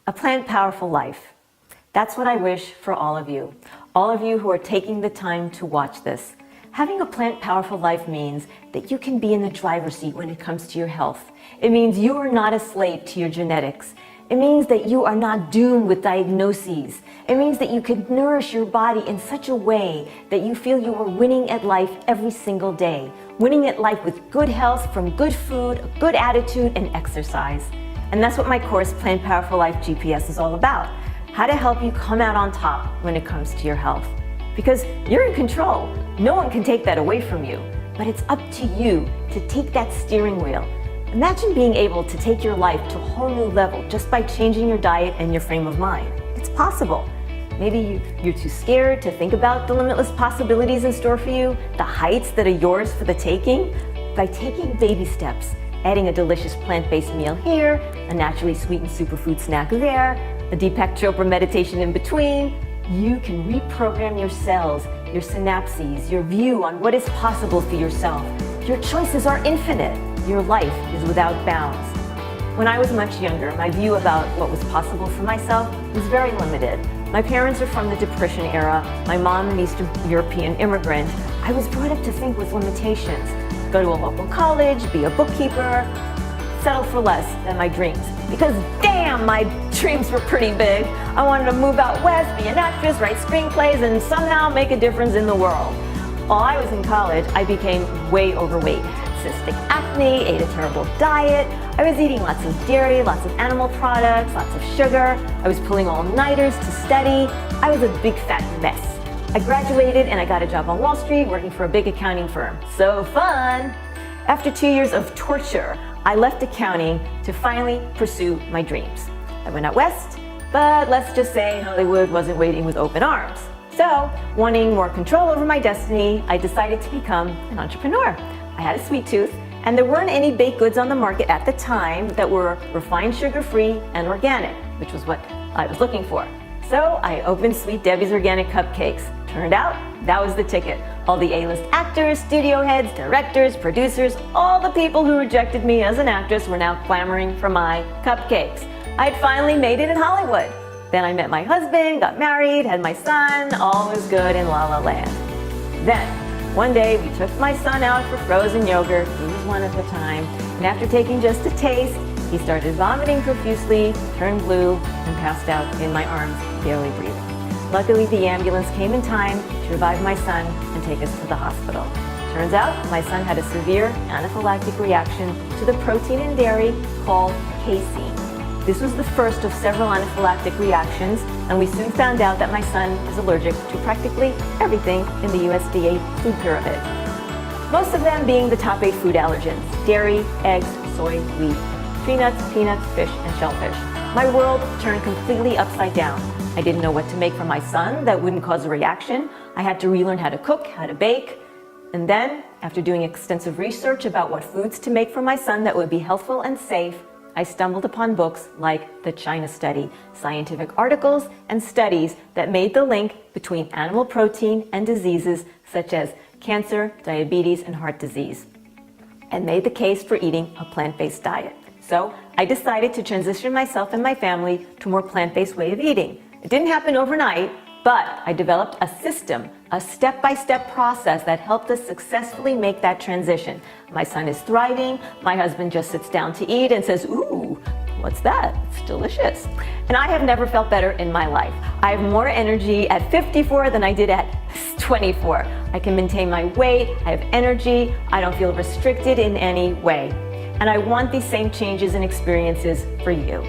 A plant powerful life. That's what I wish for all of you who are taking the time to watch this. Having a plant powerful life means that you can be in the driver's seat when it comes to your health. It means you are not a slave to your genetics. It means that you are not doomed with diagnoses. It means that you can nourish your body in such a way that you feel you are winning at life every single day. Winning at life with good health from good food, a good attitude, and exercise. And that's what my course, Plant Powerful Life GPS, is all about. How to help you come out on top when it comes to your health. Because you're in control. No one can take that away from you. But it's up to you to take that steering wheel. Imagine being able to take your life to a whole new level just by changing your diet and your frame of mind. It's possible. Maybe you're too scared to think about the limitless possibilities in store for you, the heights that are yours for the taking. By taking baby steps, adding a delicious plant-based meal here, a naturally sweetened superfood snack there, a Deepak Chopra meditation in between, you can reprogram your cells, your synapses, your view on what is possible for yourself. Your choices are infinite. Your life is without bounds. When I was much younger, my view about what was possible for myself was very limited. My parents are from the Depression era. My mom, an Eastern European immigrant. I was brought up to think with limitations. Go to a local college, be a bookkeeper, settle for less than my dreams. Because damn, my dreams were pretty big. I wanted to move out west, be an actress, write screenplays, and somehow make a difference in the world. While I was in college, I became way overweight. Cystic acne, ate a terrible diet. I was eating lots of dairy, lots of animal products, lots of sugar. I was pulling all-nighters to study. I was a big fat mess. I graduated and I got a job on Wall Street working for a big accounting firm. So fun! After 2 years of torture, I left accounting to finally pursue my dreams. I went out west, but let's just say Hollywood wasn't waiting with open arms. So, wanting more control over my destiny, I decided to become an entrepreneur. I had a sweet tooth, and there weren't any baked goods on the market at the time that were refined sugar-free and organic, which was what I was looking for. So I opened Sweet Debbie's Organic Cupcakes. Turned out, that was the ticket. All the A-list actors, studio heads, directors, producers, all the people who rejected me as an actress were now clamoring for my cupcakes. I'd finally made it in Hollywood. Then I met my husband, got married, had my son, all was good in La La Land. Then, one day we took my son out for frozen yogurt, he was one at the time, and after taking just a taste, he started vomiting profusely, turned blue, and passed out in my arms, barely breathing. Luckily, the ambulance came in time to revive my son and take us to the hospital. Turns out, my son had a severe anaphylactic reaction to the protein in dairy called casein. This was the first of several anaphylactic reactions, and we soon found out that my son is allergic to practically everything in the USDA food pyramid. Most of them being the top 8 food allergens: dairy, eggs, soy, wheat, tree nuts, peanuts, fish, and shellfish. My world turned completely upside down. I didn't know what to make for my son that wouldn't cause a reaction. I had to relearn how to cook, how to bake. And then, after doing extensive research about what foods to make for my son that would be healthful and safe, I stumbled upon books like The China Study, scientific articles and studies that made the link between animal protein and diseases such as cancer, diabetes, and heart disease, and made the case for eating a plant-based diet. So I decided to transition myself and my family to a more plant-based way of eating. It didn't happen overnight, but I developed a system, a step-by-step process that helped us successfully make that transition. My son is thriving. My husband just sits down to eat and says, "Ooh, what's that? It's delicious." And I have never felt better in my life. I have more energy at 54 than I did at 24. I can maintain my weight. I have energy. I don't feel restricted in any way. And I want these same changes and experiences for you.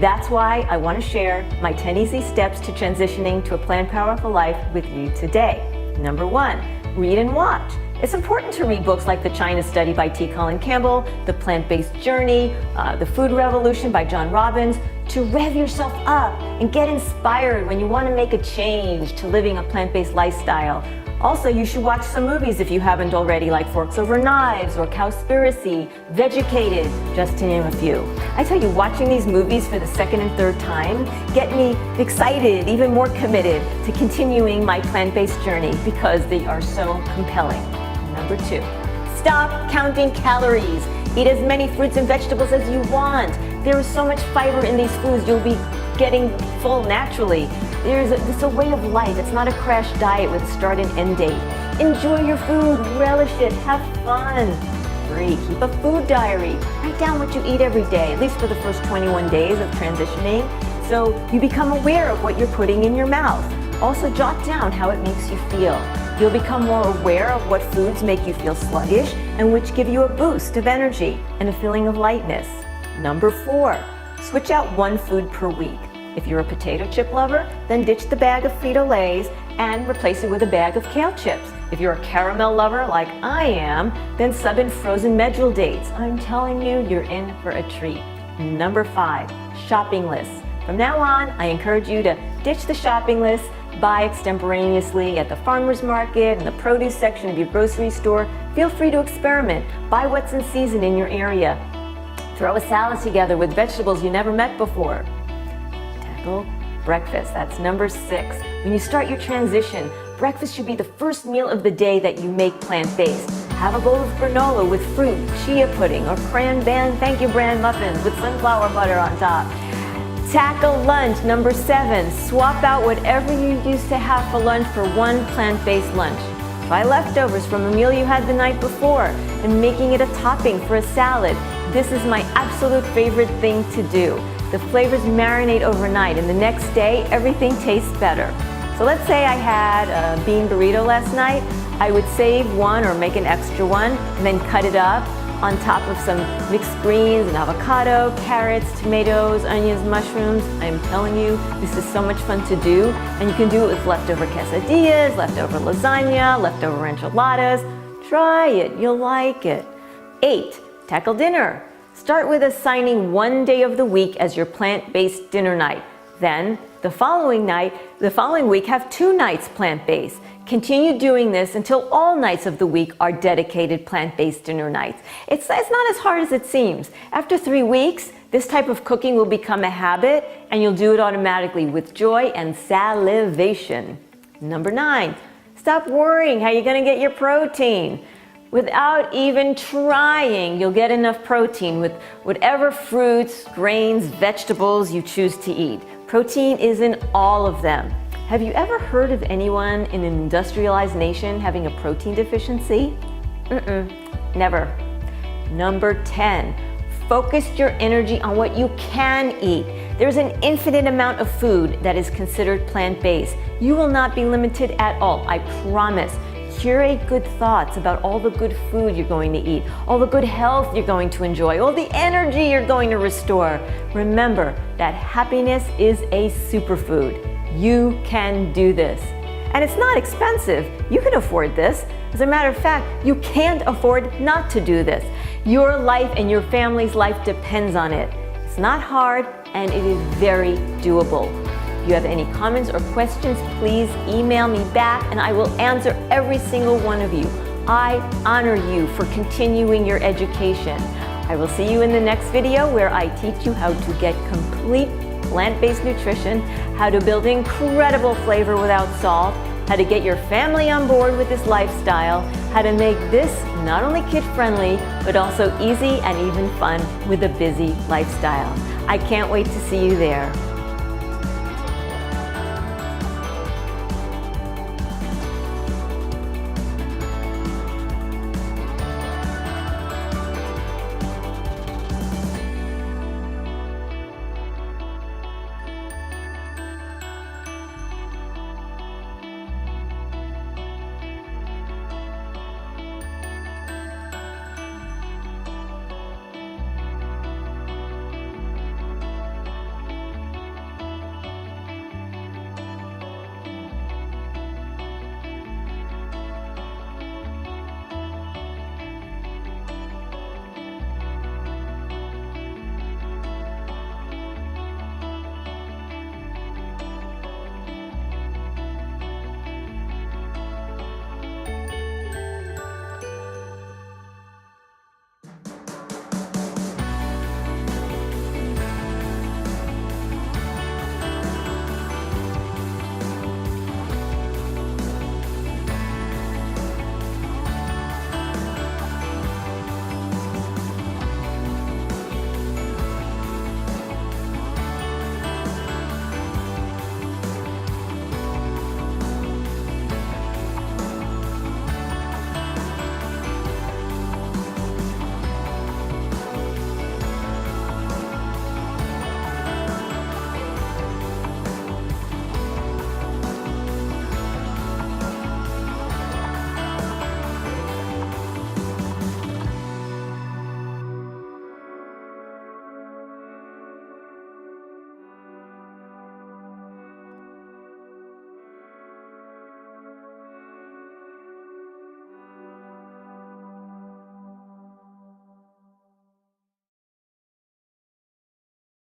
That's why I want to share my 10 easy steps to transitioning to a plant powerful life with you today. Number 1, read and watch. It's important to read books like The China Study by T. Colin Campbell, The Plant-Based Journey, The Food Revolution by John Robbins, to rev yourself up and get inspired when you want to make a change to living a plant-based lifestyle. Also, you should watch some movies if you haven't already, like Forks Over Knives or Cowspiracy, Vegucated, just to name a few. I tell you, watching these movies for the second and third time get me excited, even more committed to continuing my plant-based journey because they are so compelling. Number 2, stop counting calories. Eat as many fruits and vegetables as you want. There is so much fiber in these foods, you'll be getting full naturally. It's a way of life. It's not a crash diet with a start and end date. Enjoy your food, relish it, have fun. 3, keep a food diary. Write down what you eat every day, at least for the first 21 days of transitioning, so you become aware of what you're putting in your mouth. Also jot down how it makes you feel. You'll become more aware of what foods make you feel sluggish and which give you a boost of energy and a feeling of lightness. Number 4, switch out one food per week. If you're a potato chip lover, then ditch the bag of Frito-Lays and replace it with a bag of kale chips. If you're a caramel lover like I am, then sub in frozen medjool dates. I'm telling you, you're in for a treat. Number 5, shopping lists. From now on, I encourage you to ditch the shopping list, buy extemporaneously at the farmer's market, in the produce section of your grocery store. Feel free to experiment. Buy what's in season in your area. Throw a salad together with vegetables you never met before. Tackle breakfast. That's number 6. When you start your transition, breakfast should be the first meal of the day that you make plant-based. Have a bowl of granola with fruit, chia pudding, or thank you bran muffins with sunflower butter on top. Tackle lunch. Number 7, swap out whatever you used to have for lunch for one plant-based lunch. Try leftovers from a meal you had the night before and making it a topping for a salad. This is my absolute favorite thing to do. The flavors marinate overnight and the next day everything tastes better. So let's say I had a bean burrito last night. I would save one or make an extra one and then cut it up on top of some mixed greens and avocado, carrots, tomatoes, onions, mushrooms. I'm telling you, this is so much fun to do, and you can do it with leftover quesadillas, leftover lasagna, leftover enchiladas. Try it, you'll like it. 8, tackle dinner. Start with assigning one day of the week as your plant-based dinner night. Then, the following week, have 2 nights plant-based. Continue doing this until all nights of the week are dedicated plant-based dinner nights. It's not as hard as it seems. After 3 weeks, this type of cooking will become a habit and you'll do it automatically with joy and salivation. Number 9, stop worrying how you're going to get your protein. Without even trying, you'll get enough protein with whatever fruits, grains, vegetables you choose to eat. Protein is in all of them. Have you ever heard of anyone in an industrialized nation having a protein deficiency? Never. Number 10, focus your energy on what you can eat. There's an infinite amount of food that is considered plant-based. You will not be limited at all, I promise. Curate good thoughts about all the good food you're going to eat, all the good health you're going to enjoy, all the energy you're going to restore. Remember that happiness is a superfood. You can do this. And it's not expensive. You can afford this. As a matter of fact, you can't afford not to do this. Your life and your family's life depends on it. It's not hard and it is very doable. If you have any comments or questions, please email me back and I will answer every single one of you. I honor you for continuing your education. I will see you in the next video where I teach you how to get complete plant-based nutrition, how to build incredible flavor without salt, how to get your family on board with this lifestyle, how to make this not only kid-friendly, but also easy and even fun with a busy lifestyle. I can't wait to see you there.